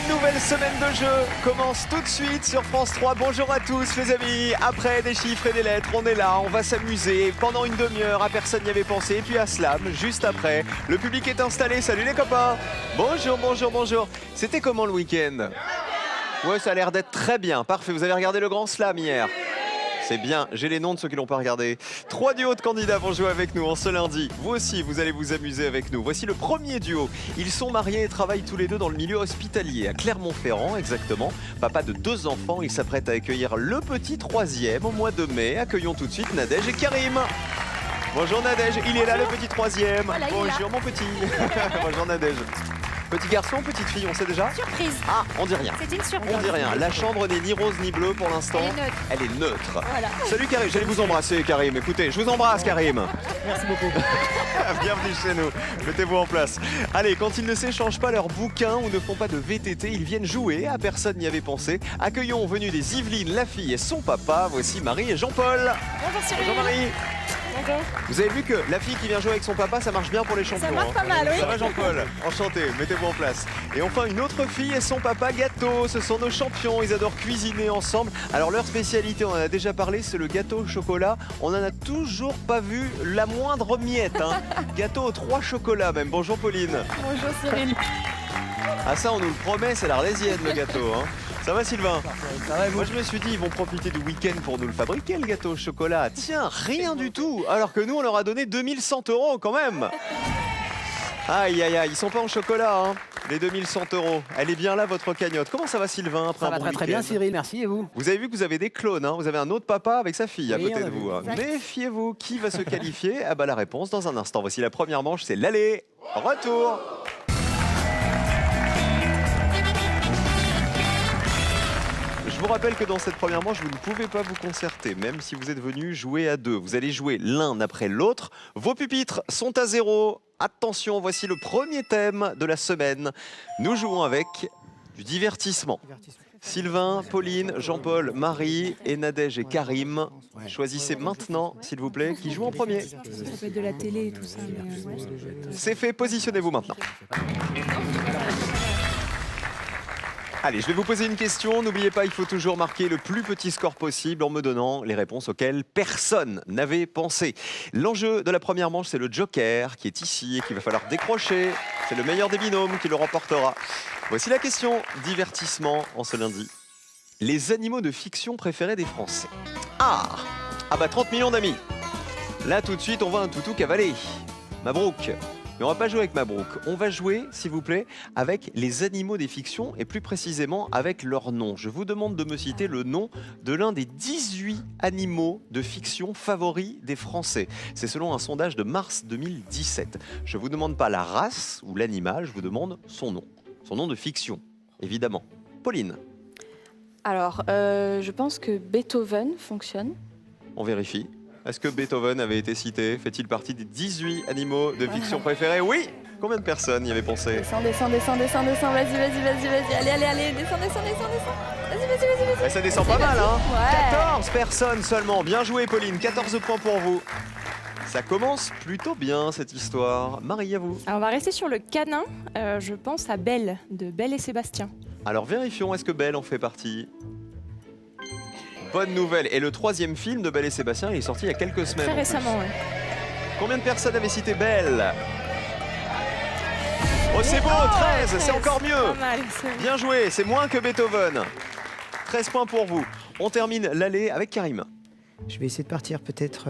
nouvelle semaine de jeu commence tout de suite sur France 3. Bonjour à tous les amis. Après des chiffres et des lettres, on est là, on va s'amuser pendant une demi-heure. À personne n'y avait pensé. Et puis à Slam, juste après. Le public est installé. Salut les copains. Bonjour, bonjour, bonjour. C'était comment le week-end? Ouais, ça a l'air d'être très bien. Parfait. Vous avez regardé le Grand Slam hier? C'est bien, j'ai les noms de ceux qui l'ont pas regardé. 3 duos de candidats vont jouer avec nous en ce lundi. Vous aussi, vous allez vous amuser avec nous. Voici le premier duo. Ils sont mariés et travaillent tous les deux dans le milieu hospitalier, à Clermont-Ferrand exactement. Papa de 2 enfants, il s'apprête à accueillir le petit 3e au mois de mai. Accueillons tout de suite Nadège et Karim. Bonjour Nadège, il est là le petit 3e. Voilà, bonjour mon petit. Bonjour Nadège. Petit garçon, petite fille, on sait déjà? Surprise. Ah, on dit rien. C'est une surprise. On dit rien. La chambre n'est ni rose ni bleue pour l'instant. Elle est neutre. Elle est neutre. Voilà. Salut Karim, j'allais vous embrasser Karim. Écoutez, je vous embrasse Karim. Merci beaucoup. Bienvenue chez nous. Mettez-vous en place. Allez, quand ils ne s'échangent pas leurs bouquins ou ne font pas de VTT, ils viennent jouer. À personne n'y avait pensé. Accueillons venus des Yvelines, la fille et son papa. Voici Marie et Jean-Paul. Bonjour Cyril. Bonjour Marie. Bonjour. Vous avez vu que la fille qui vient jouer avec son papa, ça marche bien pour les champions. Ça marche pas mal, oui. Ça va Jean-Paul? Enchanté, mettez-vous en place. Et enfin une autre fille et son papa gâteau. Ce sont nos champions, ils adorent cuisiner ensemble. Alors leur spécialité, on en a déjà parlé, c'est le gâteau au chocolat. On n'en a toujours pas vu la moindre miette. Hein. Gâteau aux 3 chocolats même. Bonjour Pauline. Bonjour Cyril. Ah ça on nous le promet, c'est l'Arlésienne le gâteau. Hein. Ça va Sylvain? Ça va, Moi je me suis dit ils vont profiter du week-end pour nous le fabriquer le gâteau au chocolat. Tiens, rien du tout. Alors que nous on leur a donné 2100 € quand même. Aïe aïe aïe, ils sont pas en chocolat hein, les 2100 €. Elle est bien là votre cagnotte. Comment ça va Sylvain après Ça un va bon très très bien week-end? Cyril, merci et vous? Vous avez vu que vous avez des clones, hein. Vous avez un autre papa avec sa fille à Oui, côté on a de vu. vous. Hein. Exact. Méfiez-vous, qui va se qualifier? Ah bah la réponse dans un instant. Voici la première manche, c'est l'aller. Retour. Je vous rappelle que dans cette première manche, vous ne pouvez pas vous concerter, même si vous êtes venus jouer à 2. Vous allez jouer l'un après l'autre. Vos pupitres sont à 0. Attention, voici le premier thème de la semaine. Nous jouons avec du divertissement. Sylvain, Pauline, Jean-Paul, Marie et Nadège et Karim. Choisissez maintenant, s'il vous plaît, qui joue en premier. Ça peut être de la télé et tout ça. Mais C'est fait, positionnez-vous maintenant. Allez, je vais vous poser une question. N'oubliez pas, il faut toujours marquer le plus petit score possible en me donnant les réponses auxquelles personne n'avait pensé. L'enjeu de la première manche, c'est le joker qui est ici et qu'il va falloir décrocher. C'est le meilleur des binômes qui le remportera. Voici la question divertissement en ce lundi. Les animaux de fiction préférés des Français. Ah bah 30 millions d'amis. Là, tout de suite, on voit un toutou cavalier. Mabrouk. Mais on va pas jouer avec Mabrouk. On va jouer, s'il vous plaît, avec les animaux des fictions et plus précisément avec leur nom. Je vous demande de me citer le nom de l'un des 18 animaux de fiction favoris des Français. C'est selon un sondage de mars 2017. Je vous demande pas la race ou l'animal, je vous demande son nom. Son nom de fiction, évidemment. Pauline, Alors, je pense que Beethoven fonctionne. on vérifie. Est-ce que Beethoven avait été cité? Fait-il partie des 18 animaux de fiction préférés? Oui! Combien de personnes y avaient pensé? Descends, vas-y, allez, descends. Vas-y. Ça descend pas mal, hein? Ouais. 14 personnes seulement. Bien joué, Pauline. 14 points pour vous. Ça commence plutôt bien, cette histoire. Marie, à vous. Alors on va rester sur le canin. Je pense à Belle, de Belle et Sébastien. Alors, vérifions, est-ce que Belle en fait partie? Bonne nouvelle. Et le 3e film de Belle et Sébastien, il est sorti il y a quelques semaines. Très en plus. récemment, ouais. Combien de personnes avaient cité Belle? Oh, c'est beau, 13, c'est encore Pas mieux. mal. c'est- Bien joué, c'est moins que Beethoven. 13 points pour vous. On termine l'allée avec Karim. Je vais essayer de partir peut-être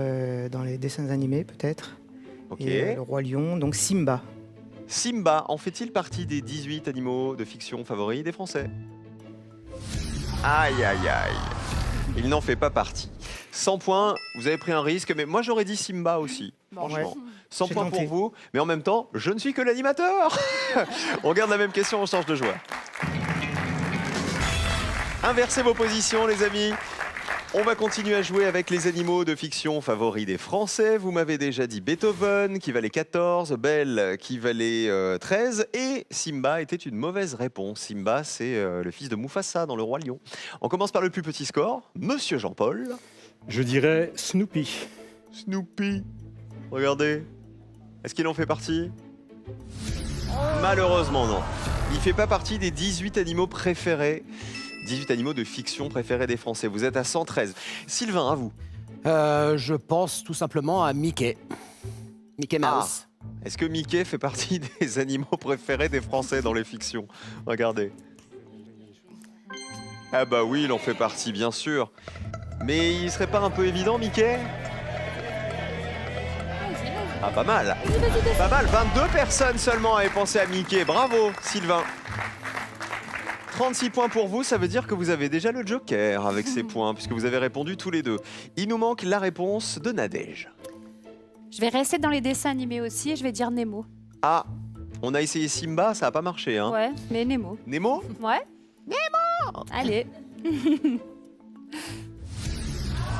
dans les dessins animés, peut-être. Ok. Et le Roi Lion, donc Simba. Simba, en fait-il partie des 18 animaux de fiction favoris des Français? Aïe, aïe, aïe. Il n'en fait pas partie. 100 points, vous avez pris un risque, mais moi j'aurais dit Simba aussi, franchement. 100 J'ai points tenté. pour vous, mais en même temps, je ne suis que l'animateur. On garde la même question, on change de joueur. Inversez vos positions, les amis. On va continuer à jouer avec les animaux de fiction favoris des Français. Vous m'avez déjà dit Beethoven qui valait 14, Belle qui valait 13 et Simba était une mauvaise réponse. Simba, c'est le fils de Mufasa dans Le Roi Lion. On commence par le plus petit score, Monsieur Jean-Paul. Je dirais Snoopy. Snoopy. Regardez. Est-ce qu'il en fait partie? Malheureusement, non. Il fait pas partie des 18 animaux préférés, 18 animaux de fiction préférés des Français. Vous êtes à 113. Sylvain, à vous. Je pense tout simplement à Mickey. Mickey Mouse. Est-ce que Mickey fait partie des animaux préférés des Français dans les fictions? Regardez. Ah bah oui, il en fait partie, bien sûr. Mais il serait pas un peu évident, Mickey? Ah, pas mal. Pas mal, 22 personnes seulement avaient pensé à Mickey. Bravo, Sylvain. 36 points pour vous, ça veut dire que vous avez déjà le joker avec ces points, puisque vous avez répondu tous les deux. Il nous manque la réponse de Nadège. Je vais rester dans les dessins animés aussi et je vais dire Nemo. Ah, on a essayé Simba, ça n'a pas marché, hein. Ouais, mais Nemo. Nemo? Ouais. Nemo. Allez.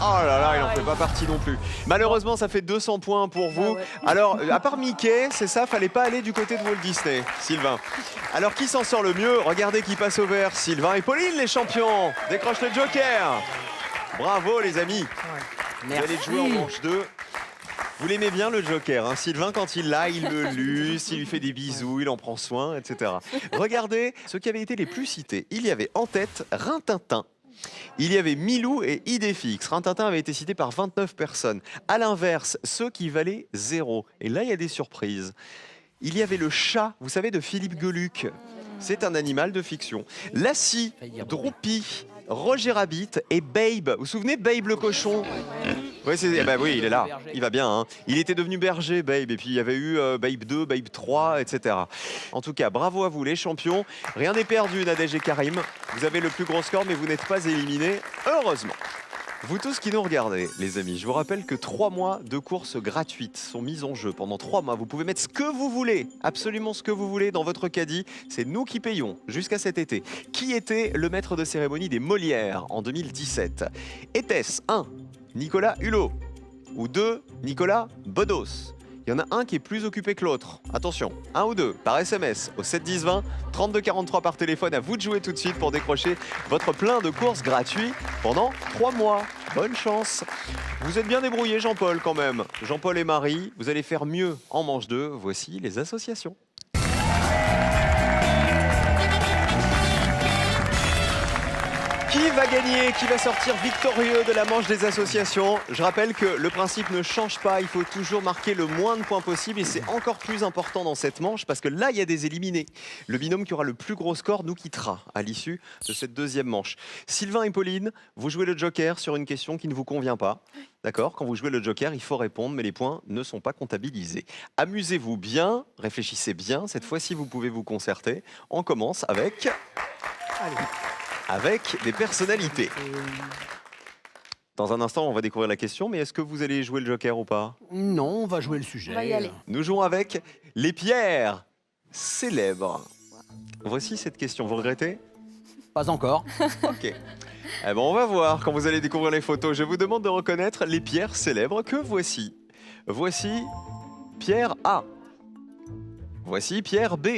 Oh là là, il n'en fait pas partie non plus. Malheureusement, ça fait 200 points pour vous. ouais. Alors, à part Mickey, c'est ça, fallait pas aller du côté de Walt Disney, Sylvain. Alors, qui s'en sort le mieux? Regardez qui passe au vert. Sylvain et Pauline, les champions. Décroche le joker. Bravo, les amis. Vous allez jouer en manche 2. Vous l'aimez bien, le joker, hein. Sylvain, quand il l'a, il le luce, il lui fait des bisous, il en prend soin, etc. Regardez ceux qui avaient été les plus cités. Il y avait en tête Rintintin. Il y avait Milou et Idéfix. Rintintin avait été cité par 29 personnes. À l'inverse, ceux qui valaient 0. Et là, il y a des surprises. Il y avait le chat, vous savez, de Philippe Geluck. C'est un animal de fiction. Lassie, Droupi, Roger Rabbit et Babe. Vous vous souvenez de Babe le cochon? Oui, oui, il est là. Il va bien, hein. Il était devenu berger, Babe. Et puis, il y avait eu Babe 2, Babe 3, etc. En tout cas, bravo à vous, les champions. Rien n'est perdu, Nadège et Karim. Vous avez le plus gros score, mais vous n'êtes pas éliminés, heureusement. Vous tous qui nous regardez, les amis, je vous rappelle que 3 mois de courses gratuites sont mis en jeu. Pendant 3 mois, vous pouvez mettre ce que vous voulez, absolument ce que vous voulez dans votre caddie. C'est nous qui payons jusqu'à cet été. Qui était le maître de cérémonie des Molières en 2017? Était-ce 1. Nicolas Hulot ou 2. Nicolas Bedos? Il y en a un qui est plus occupé que l'autre. Attention, 1 ou 2 par SMS au 7 10 20, 32 43 par téléphone. À vous de jouer tout de suite pour décrocher votre plein de courses gratuits pendant 3 mois. Bonne chance. Vous êtes bien débrouillés, Jean-Paul, quand même. Jean-Paul et Marie, vous allez faire mieux en manche 2. Voici les associations. Qui va gagner? Qui va sortir victorieux de la manche des associations? Je rappelle que le principe ne change pas. Il faut toujours marquer le moins de points possible. Et c'est encore plus important dans cette manche parce que là, il y a des éliminés. Le binôme qui aura le plus gros score nous quittera à l'issue de cette deuxième manche. Sylvain et Pauline, vous jouez le joker sur une question qui ne vous convient pas. D'accord? Quand vous jouez le joker, il faut répondre, mais les points ne sont pas comptabilisés. Amusez-vous bien, réfléchissez bien. Cette fois-ci, vous pouvez vous concerter. On commence avec... avec des personnalités. Dans un instant, on va découvrir la question, mais est-ce que vous allez jouer le joker ou pas? Non, on va jouer le sujet. On va y aller. Nous jouons avec les pierres célèbres. Voici cette question, vous regrettez? Pas encore. Ok. Eh ben, on va voir quand vous allez découvrir les photos. Je vous demande de reconnaître les pierres célèbres que voici. Voici pierre A. Voici pierre B.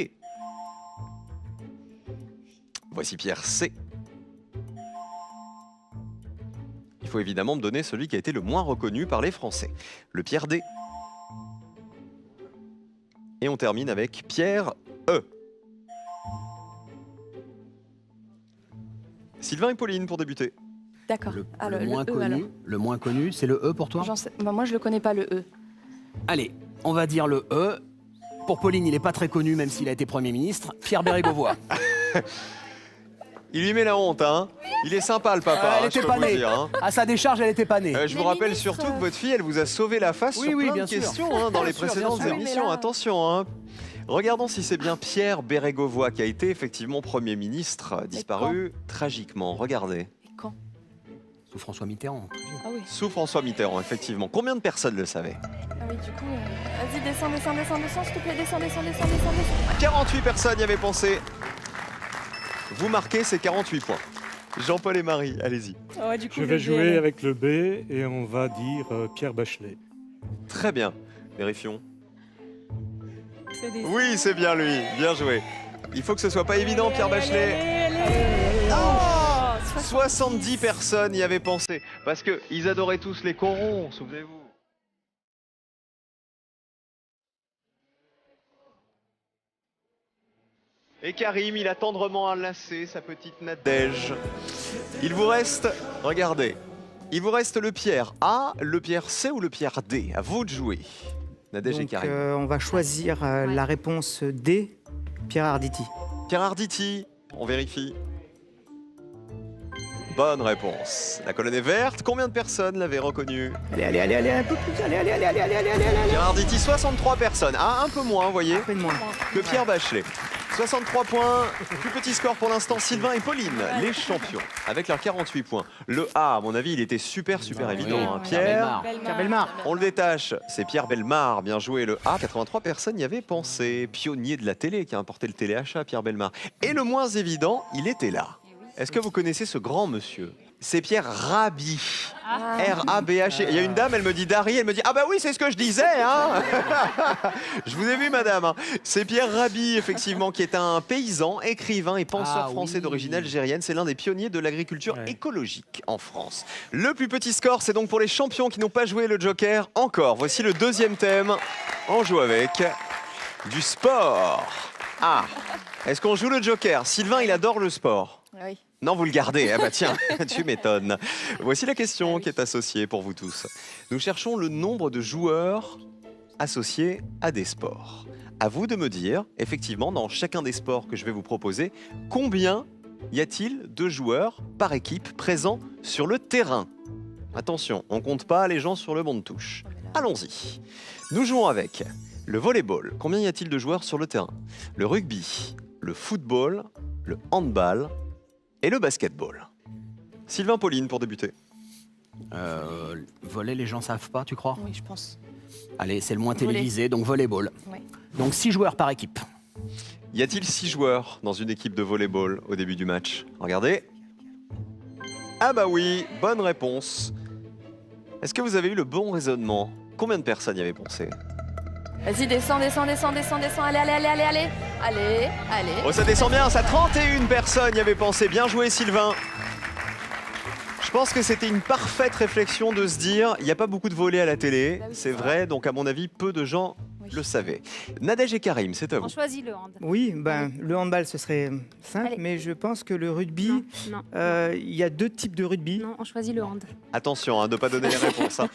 Voici pierre C. Il faut évidemment me donner celui qui a été le moins reconnu par les Français. Le pierre D. Et on termine avec pierre E. Sylvain et Pauline pour débuter. D'accord. Le moins connu, c'est le E pour toi? Moi, je le connais pas, le E. Allez, on va dire le E. Pour Pauline, il n'est pas très connu, même s'il a été Premier ministre. Pierre Bérégovoy. Il lui met la honte, hein. Il est sympa, le papa, Elle hein, était je peux pas vous le née. dire, hein. À sa décharge, elle était pas née. Je vous rappelle surtout que votre fille, elle vous a sauvé la face sur plein de questions hein, dans les précédentes bien sûr. émissions. Attention, hein. Regardons si c'est bien Pierre Bérégovoy qui a été effectivement Premier ministre, disparu tragiquement. Regardez. Et quand? Sous François Mitterrand. Ah oui. Sous François Mitterrand, effectivement. Combien de personnes le savaient? Ah oui, du coup, vas-y, descends, s'il te plaît, descends. 48 personnes y avaient pensé. Vous marquez ces 48 points. Jean-Paul et Marie, allez-y. Ouais, du coup, Je vais jouer avec le B et on va dire Pierre Bachelet. Très bien. Vérifions. C'est des... Oui, c'est bien lui. Bien joué. Il faut que ce soit pas évident, Pierre Bachelet. Oh, 70 personnes y avaient pensé. Parce qu'ils adoraient tous les corons, souvenez-vous. Et Karim, il a tendrement enlacé sa petite Nadège. Il vous reste, regardez, il vous reste le Pierre A, le Pierre C ou le Pierre D. À vous de jouer. Nadège et Donc, Karim. on va choisir la réponse D, Pierre Arditi. Pierre Arditi, on vérifie. Bonne réponse. La colonne est verte. Combien de personnes l'avaient reconnu? Allez, un peu plus. Allez. Pierre Arditi, 63 personnes. Ah, un peu moins, vous voyez, Un peu de moins. que Pierre Bachelet. 63 points, plus petit score pour l'instant, Sylvain et Pauline, les champions, avec leurs 48 points. Le A, à mon avis, il était super évident. Oui, hein. oui. Pierre, Pierre Bellemare. on le détache, c'est Pierre Bellemare, bien joué le A. 83 personnes y avaient pensé, pionnier de la télé qui a importé le téléachat, Pierre Bellemare. Et le moins évident, il était là. Est-ce que vous connaissez ce grand monsieur? C'est Pierre Rabhi. R-A-B-H. Il y a une dame, elle me dit Dari, elle me dit ah bah oui, c'est ce que je disais. Hein. Je vous ai vu, madame. Hein. C'est Pierre Rabhi, effectivement, qui est un paysan, écrivain et penseur français d'origine algérienne. C'est l'un des pionniers de l'agriculture écologique en France. Le plus petit score, c'est donc pour les champions qui n'ont pas joué le Joker encore. Voici le deuxième thème. On joue avec du sport. Ah, est-ce qu'on joue le Joker? Sylvain, il adore le sport. Oui. Non, vous le gardez. Ah bah tiens, tu m'étonnes. Voici la question qui est associée pour vous tous. Nous cherchons le nombre de joueurs associés à des sports. À vous de me dire, effectivement, dans chacun des sports que je vais vous proposer, combien y a-t-il de joueurs par équipe présents sur le terrain? Attention, on compte pas les gens sur le banc de touche. Allons-y. Nous jouons avec le volleyball. Combien y a-t-il de joueurs sur le terrain? Le rugby, le football, le handball et le basketball. Sylvain, Pauline, pour débuter. Volley, les gens savent pas, tu crois? Oui, je pense. Allez, c'est le moins Volley. télévisé, donc volleyball. Oui. Donc 6 joueurs par équipe. Y a-t-il 6 joueurs dans une équipe de volleyball au début du match? Regardez. Ah bah oui, bonne réponse. Est-ce que vous avez eu le bon raisonnement? Combien de personnes y avaient pensé? Vas-y, descends. Allez. Oh, ça descend bien, ça 31 personnes y avaient pensé. Bien joué, Sylvain. Je pense que c'était une parfaite réflexion de se dire, il n'y a pas beaucoup de volets à la télé, Bah oui, c'est vrai, donc à mon avis, peu de gens le savaient. Nadège et Karim, c'est à vous. On choisit le hand. Oui, le handball, ce serait simple, Allez. mais je pense que le rugby, Non, il y a 2 types de rugby. non, on choisit le hand. Attention, de ne pas donner les réponses. Hein.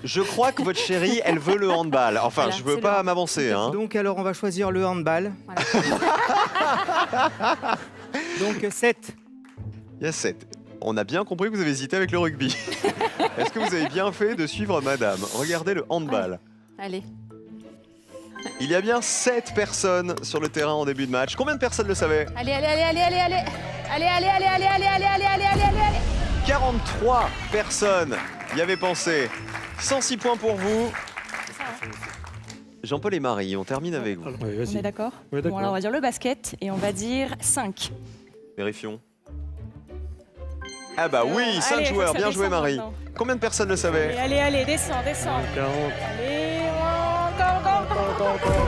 Je crois que votre chérie, elle veut le handball. Enfin, Voilà, je veux c'est pas le m'avancer. Hein. Donc alors, on va choisir le handball. Voilà. Donc 7. Il y a 7. On a bien compris que vous avez hésité avec le rugby. Est-ce que vous avez bien fait de suivre madame? Regardez le handball. Allez. Il y a bien 7 personnes sur le terrain en début de match. Combien de personnes le savaient? Allez. 43 personnes y avaient pensé. 106 points pour vous. Jean-Paul et Marie, on termine avec vous. Oui, On est vas-y. d'accord? Ouais, Bon, d'accord. alors on va dire le basket et on va dire 5. Vérifions. Ah bah oui, 5 Allez, joueurs. ça Bien joué, descend Marie. maintenant. Combien de personnes le savaient? Allez, descends. 40. Allez, encore.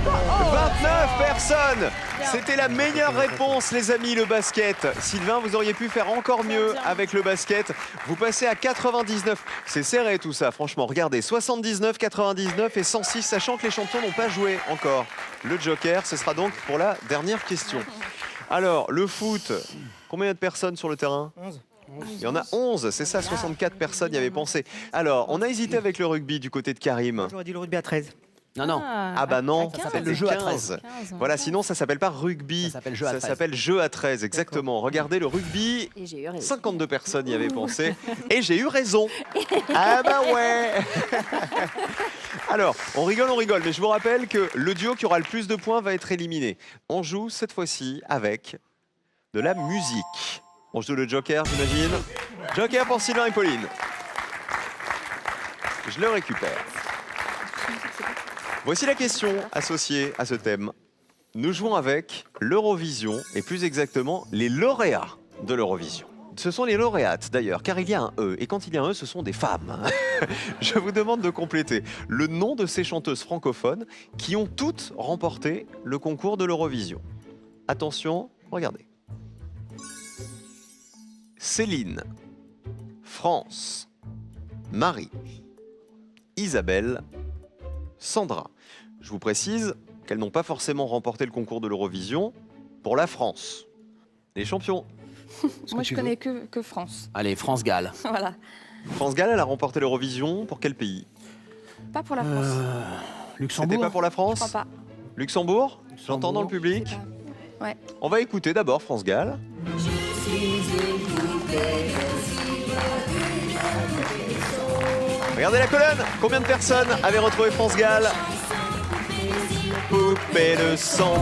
29 personnes. C'était la meilleure réponse, les amis, le basket. Sylvain, vous auriez pu faire encore mieux avec le basket. Vous passez à 99. C'est serré tout ça, franchement. Regardez, 79, 99 et 106, sachant que les champions n'ont pas joué encore. Le Joker, ce sera donc pour la dernière question. Alors, le foot, combien de personnes sur le terrain? 11. Il y en a 11, c'est ça, 64 personnes y avaient pensé. Alors, on a hésité avec le rugby du côté de Karim. J'aurais dit le rugby à 13. Non. Ah bah non, Ça ça s'appelle s'appelle le jeu à 15. Voilà, sinon ça s'appelle pas rugby. Ça s'appelle jeu à 13. s'appelle jeu à 13, exactement. Regardez le rugby, Et j'ai eu raison. 52 personnes y avaient pensé. Et j'ai eu raison. Ah bah ouais. Alors, on rigole, mais je vous rappelle que le duo qui aura le plus de points va être éliminé. On joue cette fois-ci avec de la musique. On joue le Joker, j'imagine. Joker pour Sylvain et Pauline. Je le récupère. Voici la question associée à ce thème. Nous jouons avec l'Eurovision et plus exactement les lauréats de l'Eurovision. Ce sont les lauréates d'ailleurs, car il y a un E. Et quand il y a un E, ce sont des femmes. Je vous demande de compléter le nom de ces chanteuses francophones qui ont toutes remporté le concours de l'Eurovision. Attention, regardez. Céline, France, Marie, Isabelle, Sandra. Je vous précise qu'elles n'ont pas forcément remporté le concours de l'Eurovision, pour la France. Les champions. Moi, je connais que France. Allez, France-Galles. Voilà. France-Galles, elle a remporté l'Eurovision pour quel pays? Pas pour la France. C'était Luxembourg. pas pour la Je France? crois pas. Luxembourg? J'entends dans le public. Je sais pas. Ouais. On va écouter d'abord France-Galles. Regardez la colonne. Combien de personnes avaient retrouvé France-Galles? Poupée de sang.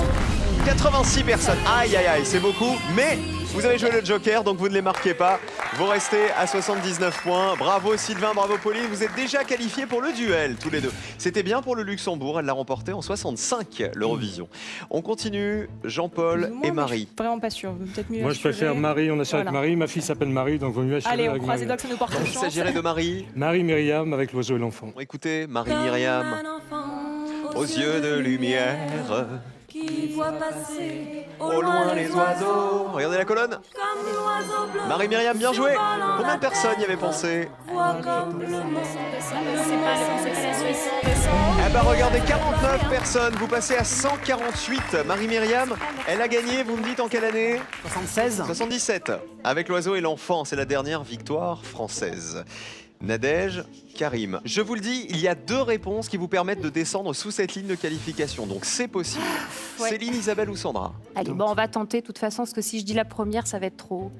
86 personnes. Aïe, aïe, aïe, c'est beaucoup. Mais vous avez joué le Joker, donc vous ne les marquez pas. Vous restez à 79 points. Bravo Sylvain, bravo Pauline. Vous êtes déjà qualifiés pour le duel, tous les deux. C'était bien pour le Luxembourg. Elle l'a remporté en 65, l'Eurovision. On continue. Jean-Paul Moi, et mais Marie. Je suis vraiment pas sûre. Peut-être mieux Moi, je assurer. préfère Marie, on assure avec Voilà. Marie. Ma fille s'appelle Marie, donc vaut mieux assurer Allez, on avec croise les Marie. doigts que ça nous porte Il chance. s'agirait de Marie. Marie Myriam avec l'oiseau et l'enfant. Écoutez, Marie-Myriam, aux yeux de lumière, qui voit passer au loin les oiseaux. Regardez la colonne. comme l'oiseau bleu. Marie-Myriam, bien joué. Combien de personnes y avaient pensé? Voit comme le monde. C'est pas la Suisse. Eh ben regardez, 49 personnes. Vous passez à 148. Marie-Myriam, elle a gagné, vous me dites en quelle année? 76. 77. Avec l'oiseau et l'enfant, c'est la dernière victoire française. Nadège, Karim. Je vous le dis, il y a 2 réponses qui vous permettent de descendre sous cette ligne de qualification. Donc c'est possible. Ouais. Céline, Isabelle ou Sandra? Allez, bon, on va tenter de toute façon, parce que si je dis la première, ça va être trop.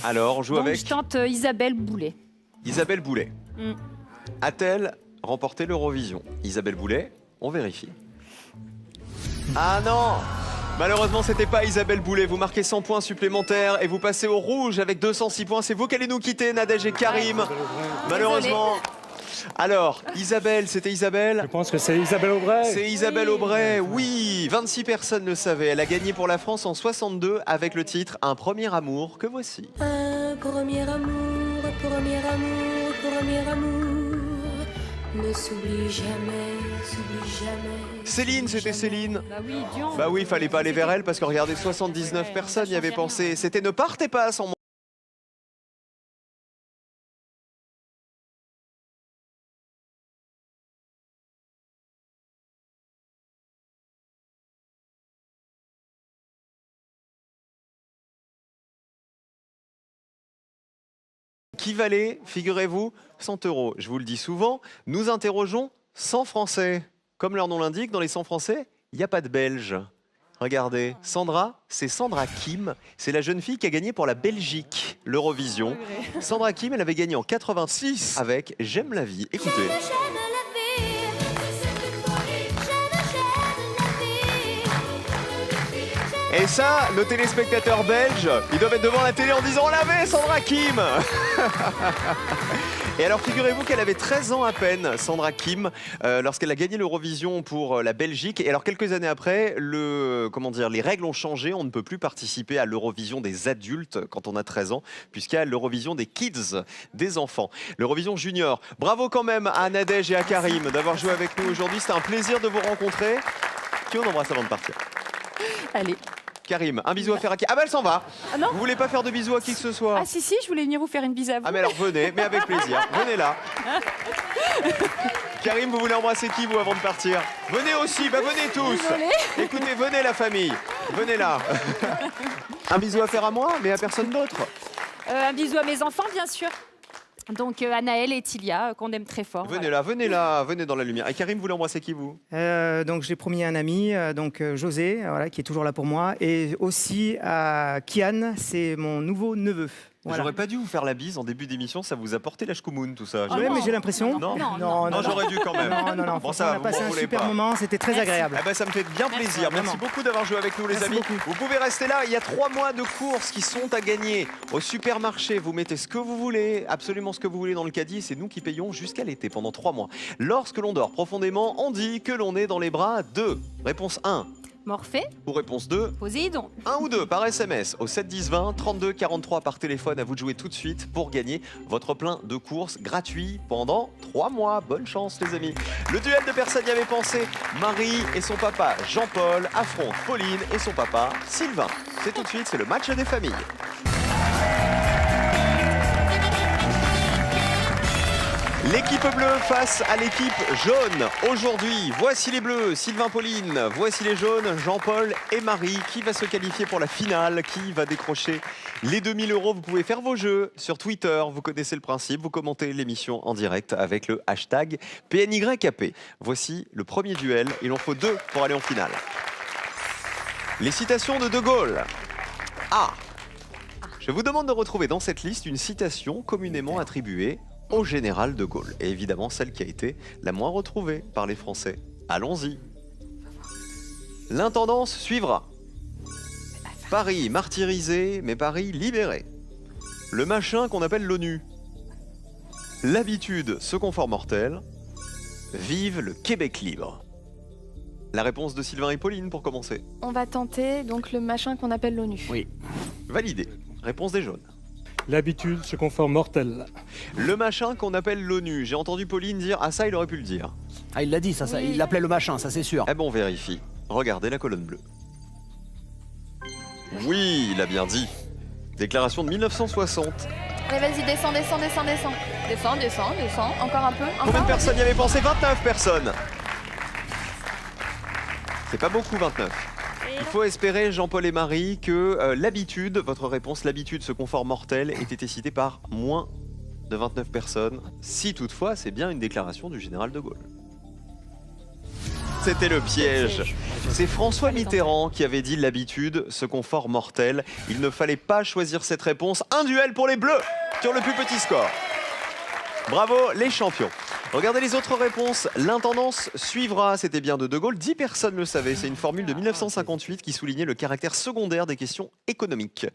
Alors, on joue Donc avec je tente Isabelle Boulet. Isabelle Boulet. Mm. A-t-elle remporté l'Eurovision? Isabelle Boulet, on vérifie. Ah non! Malheureusement, c'était pas Isabelle Boulet. Vous marquez 100 points supplémentaires et vous passez au rouge avec 206 points. C'est vous qui allez nous quitter, Nadège et Karim. Malheureusement. Alors, Isabelle, c'était Je Isabelle? pense que c'est Isabelle Aubray. C'est Isabelle Aubray, oui. 26 personnes le savaient. Elle a gagné pour la France en 62 avec le titre Un premier amour que voici. Un premier amour, premier amour, premier amour. Ne s'oublie jamais, s'oublie jamais. Céline, c'était Céline. Bah oui, Dion. Bah oui, il fallait pas aller vers elle parce que regardez, 79 Ouais, personnes y ça avaient change pensé. C'était Ne partez pas sans moi. Qui valait, figurez-vous, 100 €. Je vous le dis souvent, nous interrogeons 100 Français. Comme leur nom l'indique, dans les 100 Français, il n'y a pas de Belges. Regardez, Sandra, c'est Sandra Kim. C'est la jeune fille qui a gagné pour la Belgique l'Eurovision. Sandra Kim, elle avait gagné en 86 avec J'aime la vie. Écoutez. J'aime la vie, c'est une folie. J'aime la vie. Et ça, nos téléspectateurs belges, ils doivent être devant la télé en disant « On l'avait, Sandra Kim !» Et alors, figurez-vous qu'elle avait 13 ans à peine, Sandra Kim, lorsqu'elle a gagné l'Eurovision pour la Belgique. Et alors, quelques années après, les règles ont changé. On ne peut plus participer à l'Eurovision des adultes quand on a 13 ans, puisqu'il y a l'Eurovision des kids, des enfants. L'Eurovision junior. Bravo quand même à Nadège et à Karim d'avoir joué avec nous aujourd'hui. C'était un plaisir de vous rencontrer. Qui on embrasse avant de partir? Allez. Karim, un bisou à faire à qui? Ah bah elle s'en va. Ah non. Vous voulez pas faire de bisous à qui que ce soit? Ah si, je voulais venir vous faire une bise à vous. Ah mais alors venez, mais avec plaisir. Venez là. Karim, vous voulez embrasser qui vous avant de partir? Venez aussi, bah venez tous. Écoutez, venez la famille. Venez là. Un bisou à faire à moi, mais à personne d'autre. Un bisou à mes enfants, bien sûr. Donc Anaël et Tilia, qu'on aime très fort. Venez là, venez dans la lumière. Et Karim, vous voulez embrasser qui vous? Donc j'ai promis à un ami, José, voilà, qui est toujours là pour moi, et aussi à Kian, c'est mon nouveau neveu. Voilà. J'aurais pas dû vous faire la bise en début d'émission, ça vous a porté la ch'koumoune tout ça. Oh Ouais, non. mais j'ai l'impression. Non. non, J'aurais dû quand même. non. Bon, Franchement, ça va, on a vous passé m'en un voulez super pas. moment, c'était très Merci. agréable. Eh ben, ça me fait bien plaisir. Merci Vraiment. beaucoup d'avoir joué avec nous, les Merci amis. beaucoup. Vous pouvez rester là. Il y a 3 mois de courses qui sont à gagner au supermarché. Vous mettez ce que vous voulez, absolument ce que vous voulez dans le caddie. C'est nous qui payons jusqu'à l'été pendant 3 mois. Lorsque l'on dort profondément, on dit que l'on est dans les bras de. Réponse 1. Morphée, Ou réponse 2. Poséidon. 1 ou 2 par SMS au 7 10 20 32 43 par téléphone. À vous de jouer tout de suite pour gagner votre plein de courses gratuit pendant 3 mois. Bonne chance les amis. Le duel de personnes y avait pensé. Marie et son papa Jean-Paul affrontent Pauline et son papa Sylvain. C'est tout de suite, c'est le match des familles. L'équipe bleue face à l'équipe jaune. Aujourd'hui, voici les bleus, Sylvain, Pauline. Voici les jaunes, Jean-Paul et Marie. Qui va se qualifier pour la finale? Qui va décrocher les 2000 €? Vous pouvez faire vos jeux sur Twitter. Vous connaissez le principe. Vous commentez l'émission en direct avec le hashtag PNYAP. Voici le premier duel. Il en faut 2 pour aller en finale. Les citations de De Gaulle. Ah! Je vous demande de retrouver dans cette liste une citation communément attribuée au général de Gaulle. Et évidemment, celle qui a été la moins retrouvée par les Français. Allons-y. L'intendance suivra. Paris martyrisé, mais Paris libéré. Le machin qu'on appelle l'ONU. L'habitude se confort mortel. Vive le Québec libre. La réponse de Sylvain et Pauline pour commencer. On va tenter donc le machin qu'on appelle l'ONU. Oui. Validé. Réponse des jaunes. L'habitude se conforme mortel. Le machin qu'on appelle l'ONU. J'ai entendu Pauline dire « Ah ça, il aurait pu le dire Ah, il l'a dit, ça, Oui. il l'appelait le machin, ça c'est sûr. ». Eh ben on vérifie. Regardez la colonne bleue. Oui, il a bien dit. Déclaration de 1960. Allez, vas-y, descends. Descends. Encore un peu. Combien de personnes y avaient pensé? 29 personnes. C'est pas beaucoup, 29. Il faut espérer, Jean-Paul et Marie, que l'habitude, votre réponse, l'habitude se conforme mortel, ait été citée par moins de 29 personnes, si toutefois c'est bien une déclaration du général de Gaulle. C'était le piège. C'est François Mitterrand qui avait dit l'habitude se conforme mortel. Il ne fallait pas choisir cette réponse. Un duel pour les Bleus sur le plus petit score. Bravo les champions. Regardez les autres réponses. L'intendance suivra. C'était bien de Gaulle. 10 personnes le savaient. C'est une formule de 1958 qui soulignait le caractère secondaire des questions économiques.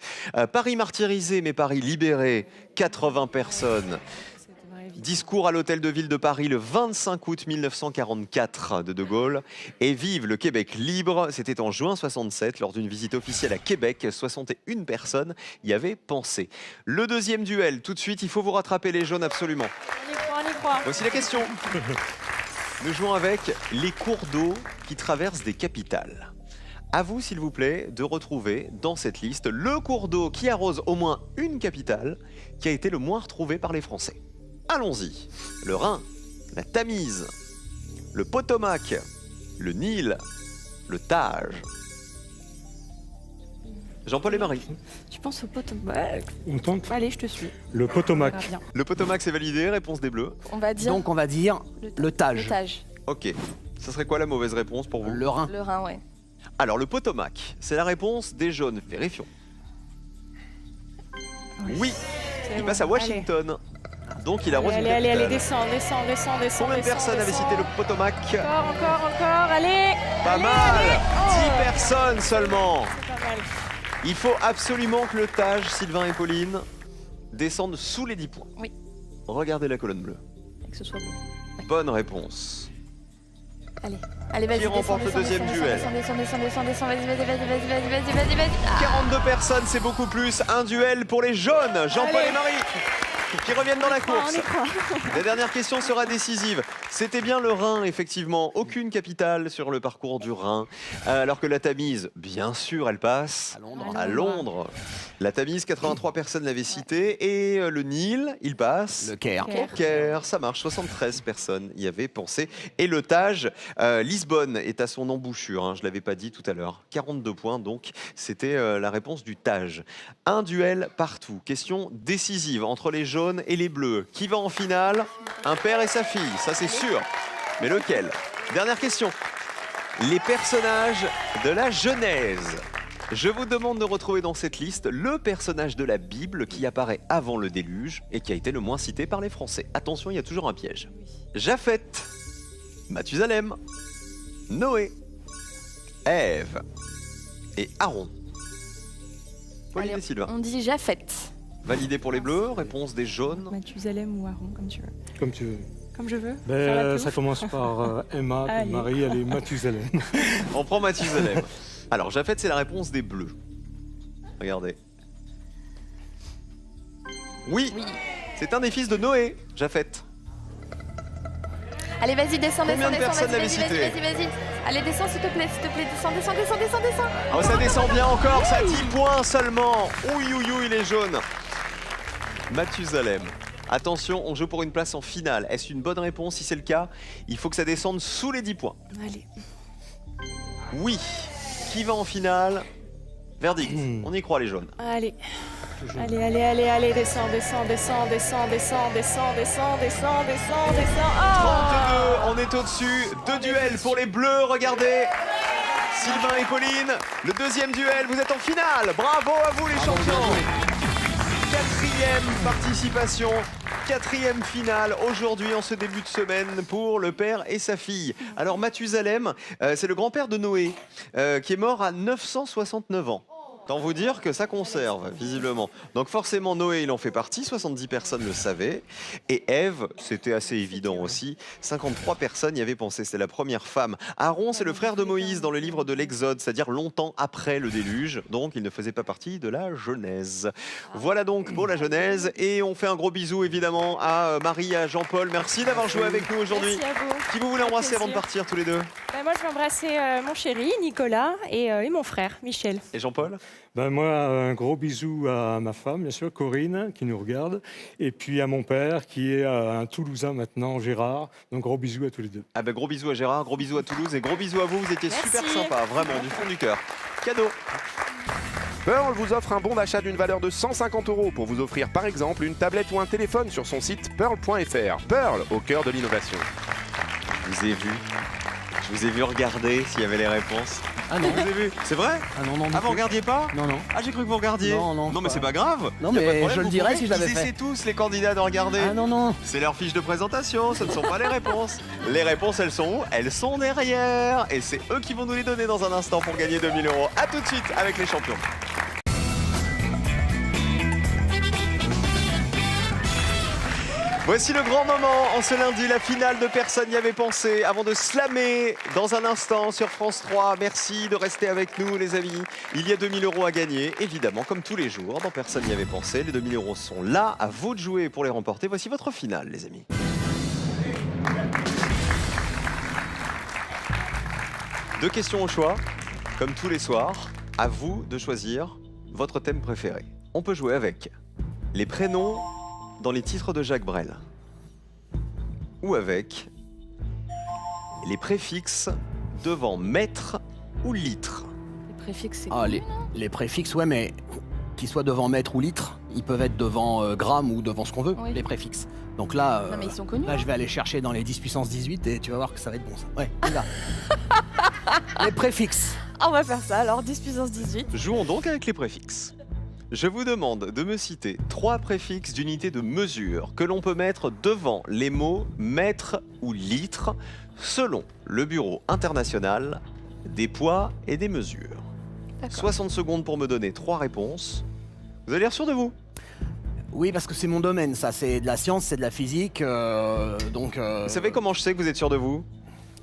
Paris martyrisé, mais Paris libéré. 80 personnes. Discours à l'hôtel de ville de Paris le 25 août 1944 de Gaulle. Et vive le Québec libre. C'était en juin 67 lors d'une visite officielle à Québec. 61 personnes y avaient pensé. Le deuxième duel. Tout de suite, il faut vous rattraper les jaunes absolument. On y croit. Voici la question. Nous jouons avec les cours d'eau qui traversent des capitales. À vous, s'il vous plaît, de retrouver dans cette liste le cours d'eau qui arrose au moins une capitale qui a été le moins retrouvé par les Français. Allons-y. Le Rhin, la Tamise, le Potomac, le Nil, le Tage. Jean-Paul et Marie. Tu penses au Potomac? On tente Allez, je te suis. le Potomac. On verra bien. Le Potomac, c'est validé. Réponse des Bleus. On va dire Donc on va dire le Tage. le Tage. Ok. Ça serait quoi la mauvaise réponse pour vous? Le Rhin. Le Rhin, ouais. Alors, le Potomac, c'est la réponse des jaunes. Vérifions. Oui, il passe à Washington. Donc, il arrose une Allez, capitale. descends. Combien de personnes avaient cité le Potomac? Encore, allez. Pas mal. 10 personnes seulement. C'est pas mal. Il faut absolument que le Tage, Sylvain et Pauline, descendent sous les 10 points. Oui. Regardez la colonne bleue. Et que ce soit bon. Bonne réponse. Allez, vas-y, Qui remporte le deuxième duel? Descends, vas-y. Ah. 42 personnes, c'est beaucoup plus. Un duel pour les jaunes, Jean-Paul et Marie, qui reviennent dans la course. La dernière question sera décisive. C'était bien le Rhin, effectivement. Aucune capitale sur le parcours du Rhin. Alors que la Tamise, bien sûr, elle passe à Londres. La Tamise, 83 personnes l'avaient cité. Et le Nil, il passe Le Caire. au Caire. Ça marche, 73 personnes y avaient pensé. Et le Tage, Lisbonne est à son embouchure. Hein, je ne l'avais pas dit tout à l'heure. 42 points, donc c'était la réponse du Tage. Un duel partout. Question décisive entre les jaunes et les bleus. Qui va en finale? Un père et sa fille, ça c'est sûr. Mais lequel? Dernière question. Les personnages de la Genèse. Je vous demande de retrouver dans cette liste le personnage de la Bible qui apparaît avant le déluge et qui a été le moins cité par les Français. Attention, il y a toujours un piège. Japheth, Mathusalem, Noé, Ève et Aaron. Pauline Allez, et Sylvain. On dit Japheth. Validé pour les bleus, réponse des jaunes. Mathusalem ou Aaron, comme tu veux. Comme tu veux. Comme je veux. Faire la Ben, plouf. ça commence par Emma, puis Allez. Marie, elle est Mathusalem. On prend Mathusalem. Alors, Japheth, c'est la réponse des bleus. Regardez. Oui, c'est un des fils de Noé, Japheth. Allez, vas-y, descends. Combien de personnes l'avaient cité? Vas-y. Allez, descends, s'il te plaît. Descends. Oh, ça descend bien encore, ça 10 points seulement. Ouille, les jaunes. Mathusalem. Attention, on joue pour une place en finale. Est-ce une bonne réponse? Si c'est le cas, il faut que ça descende sous les 10 points. Allez. Oui. Qui va en finale? Verdict. On y croit les jaunes. Allez. Allez, descends. 32, on est au-dessus. 2 duels pour les bleus, regardez. Sylvain et Pauline, le deuxième duel, vous êtes en finale. Bravo à vous les champions. 4e participation, 4e finale aujourd'hui en ce début de semaine pour le père et sa fille. Alors Mathusalem, c'est le grand-père de Noé qui est mort à 969 ans. Tant vous dire que ça conserve, visiblement. Donc forcément, Noé, il en fait partie, 70 personnes le savaient. Et Ève, c'était assez évident aussi, 53 personnes y avaient pensé, c'était la première femme. Aaron, c'est le frère de Moïse dans le livre de l'Exode, c'est-à-dire longtemps après le déluge, donc il ne faisait pas partie de la Genèse. Voilà donc pour la Genèse, et on fait un gros bisou évidemment à Marie et à Jean-Paul. Merci d'avoir joué avec nous aujourd'hui. Merci à vous. Qui vous voulez embrasser avant de partir tous les deux? Moi, je vais embrasser mon chéri, Nicolas, et mon frère, Michel. Et Jean-Paul? Ben moi, un gros bisou à ma femme, bien sûr, Corinne, qui nous regarde, et puis à mon père, qui est un Toulousain maintenant, Gérard. Donc gros bisous à tous les deux. Ah ben gros bisous à Gérard, gros bisous à Toulouse et gros bisous à vous, vous étiez Merci. super sympa, vraiment, du fond du cœur. Cadeau. Pearl vous offre un bon d'achat d'une valeur de 150 € pour vous offrir par exemple une tablette ou un téléphone sur son site pearl.fr. Pearl, au cœur de l'innovation. Je vous ai vu regarder s'il y avait les réponses. Ah non. Je vous ai vu. C'est vrai? Ah non, non. du Ah, vous tout. regardiez pas? Non, non. Ah, j'ai cru que vous regardiez. Non, mais c'est pas grave. Non, Y a pas de mais problème, je le vous dirais pouvez. si je l'avais Ils fait. essaient tous, les candidats, de regarder. Ah non, non. C'est leur fiche de présentation, ce ne sont pas les réponses. Les réponses, elles sont où? Elles sont derrière. Et c'est eux qui vont nous les donner dans un instant pour gagner 2000 €. A tout de suite avec les champions. Voici le grand moment en ce lundi, la finale de Personne n'y avait pensé. Avant de slammer dans un instant sur France 3, merci de rester avec nous les amis. Il y a 2000 € à gagner, évidemment, comme tous les jours, dans Personne n'y avait pensé. Les 2000 € sont là, à vous de jouer pour les remporter. Voici votre finale les amis. Deux questions au choix, comme tous les soirs. À vous de choisir votre thème préféré. On peut jouer avec les prénoms dans les titres de Jacques Brel ou avec les préfixes devant mètre ou litre. Les préfixes, c'est Ah, connu, les préfixes, ouais, mais qu'ils soient devant mètre ou litre, ils peuvent être devant gramme ou devant ce qu'on veut, Oui. les préfixes. Donc là, Non, mais ils sont connus. là, je vais aller chercher dans les 10 puissance 18 et tu vas voir que ça va être bon ça. Ouais, on y va. Les préfixes. On va faire ça, alors 10 puissance 18. Jouons donc avec les préfixes. Je vous demande de me citer 3 préfixes d'unité de mesure que l'on peut mettre devant les mots mètre ou litre selon le Bureau international des poids et des mesures. D'accord. 60 secondes pour me donner 3 réponses. Vous avez l'air sûr de vous? Oui, parce que c'est mon domaine, ça. C'est de la science, c'est de la physique, donc... Vous savez comment je sais que vous êtes sûr de vous?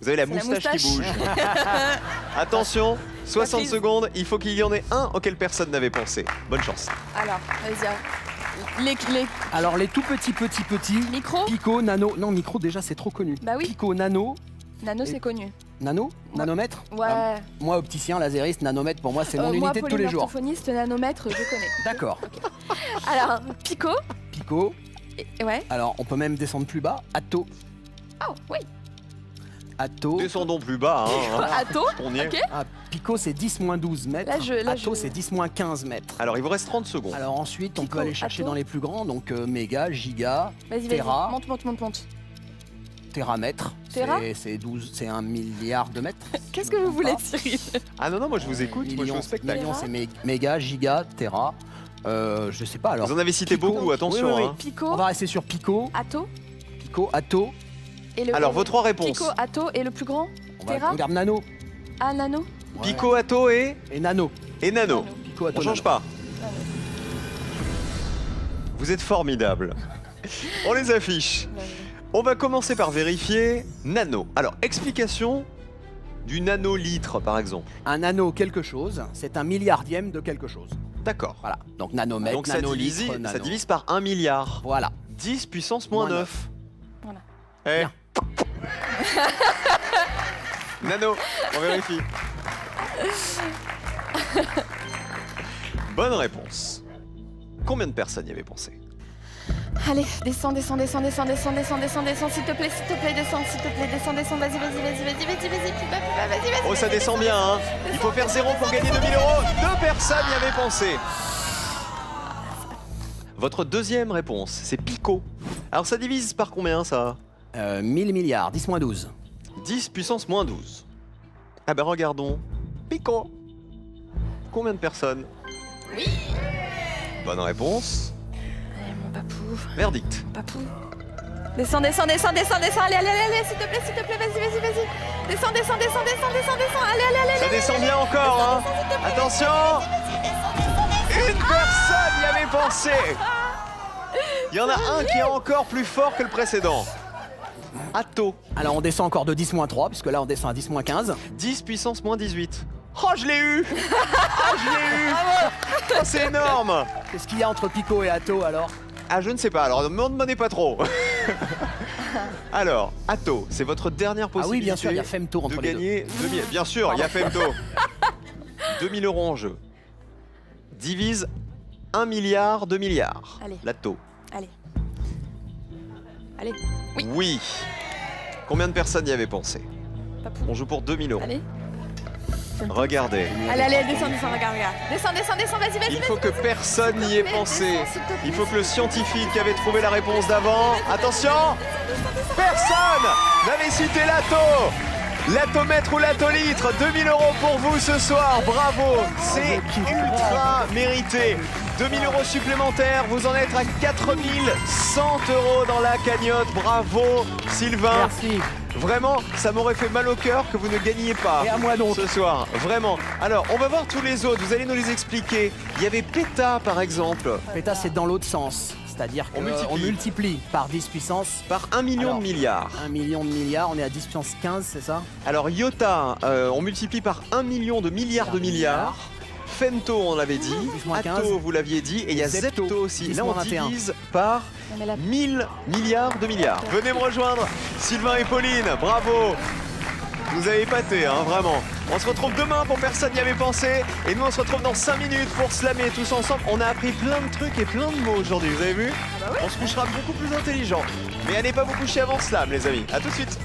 Vous avez la C'est la moustache qui bouge. moustache. Attention, 60 prise. secondes, il faut qu'il y en ait un auquel personne n'avait pensé. Bonne chance. Alors, vas-y. Les Alors, les tout petits... micros. Pico, nano... Non, micro, déjà, c'est trop connu. Bah oui. Pico, nano... Nano, c'est connu. Nano? Ouais. Nanomètre? Ouais. Ah, moi, opticien, laseriste, nanomètre, pour moi, c'est mon moi, unité de tous les jours. orthophoniste, nanomètre, je connais. D'accord. Alors, Pico. Pico. Ouais. Alors, on peut même descendre plus bas. Atto. Oh, oui. Atto. Descendons plus bas. Hein. Atto. On y est. Ok. Ah, Pico, c'est 10-12 mètres. Là, Atto, c'est 10-15 mètres. Alors, il vous reste 30 secondes. Alors ensuite, on Pico, peut aller chercher atto. dans les plus grands, donc méga, giga, Vas-y, Terra. vas-y. Monte. téramètre. Terra C'est 1 milliard de mètres. Qu'est-ce que vous voulez, Cyril? Ah non, moi je vous écoute, moi je Millions, vous spectacle. millions, c'est méga, giga, Terra. Je sais pas alors. Vous en avez cité Pico. beaucoup, attention. Oui. Hein. Pico, On va rester sur Pico, Atto. Atto. Et le... Alors, vos 3 réponses. Pico, Atto et le plus grand. Terra. On garde Nano. Ah, Nano. Ouais. Pico, Atto et Nano. Nano. Pico, Atto, On change Nano. pas. Vous êtes formidables. On les affiche. On va commencer par vérifier nano. Alors, explication du nanolitre, par exemple. Un nano quelque chose, c'est un milliardième de quelque chose. D'accord. Voilà. Donc nanomètre, Donc ça divise, nanolitre, ça nano. divise par 1 milliard. Voilà. 10 puissance moins Moins 9. Voilà. Eh. Bien. Nano, on vérifie. Bonne réponse. Combien de personnes y avaient pensé? Allez, descends, s'il te plaît, descends, vas-y, vas-y. Oh, ça descend bien, hein. Il faut faire 0 pour gagner 2000 euros. 2 personnes y avaient pensé. Votre deuxième réponse, c'est Pico. Alors ça divise par combien ça? 1000 milliards, 10 moins 12. 10 puissance moins 12. Ah ben regardons. Pico. Combien de personnes? Oui. Bonne réponse. Allez, mon papou, Verdict. papou. Descends, allez, s'il te plaît, vas-y. Descends, allez. Ça descend bien encore, hein. Attention. Une personne y avait pensé. Il y en a un qui est encore plus fort que le précédent. Atto. Alors on descend encore de 10 moins 3, puisque là on descend à 10 moins 15. 10 puissance moins 18. Oh, je l'ai eu. Ah, je l'ai eu. Oh, c'est énorme. Qu'est-ce qu'il y a entre Pico et Atto alors? Ah, je ne sais pas, alors ne m'en demandez pas trop. Alors, Atto, c'est votre dernière Ah possibilité. oui, bien sûr, il y a Femto entre de les deux. gagner 2000. Bien sûr, il y a Femto. 2000 euros en jeu. Divise 1 milliard, 2 milliards. Allez. L'Atto. Allez. Oui. Oui. Combien de personnes y avaient pensé? Papou. On joue pour 2000 euros. Allez. Regardez. Allez, descends, regarde. Descends, vas-y. Il faut que personne n'y ait pensé. Il faut que le scientifique qui avait trouvé la réponse d'avant. Attention! Personne n'avait cité l'atto! L'attomètre ou l'attolitre, 2000 euros pour vous ce soir. Bravo! C'est ultra mérité. 2000 euros supplémentaires, vous en êtes à 4100 euros dans la cagnotte. Bravo, Sylvain. Merci. Vraiment, ça m'aurait fait mal au cœur que vous ne gagniez pas Et à moi donc. ce soir. Vraiment. Alors, on va voir tous les autres. Vous allez nous les expliquer. Il y avait PETA, par exemple, Péta, c'est dans l'autre sens. C'est-à-dire On qu'on multiplie. multiplie par 10 puissance par 1 million Alors, de milliards. 1 million de milliards, on est à 10 puissance 15, c'est ça? Alors, IOTA, on multiplie par 1 million de milliards de milliards. Femto, on l'avait dit. 10 moins 15. Atto, vous l'aviez dit. Et il y a Zepto, Zepto aussi. 10 Là, on moins 21. divise par 1000 milliards de milliards. Venez me rejoindre, Sylvain et Pauline. Bravo. Vous avez épaté, hein, vraiment. On se retrouve demain pour personne n'y avait pensé. Et nous, on se retrouve dans 5 minutes pour slammer tous ensemble. On a appris plein de trucs et plein de mots aujourd'hui, vous avez vu? On se couchera beaucoup plus intelligent. Mais allez pas vous coucher avant slam, les amis. À tout de suite.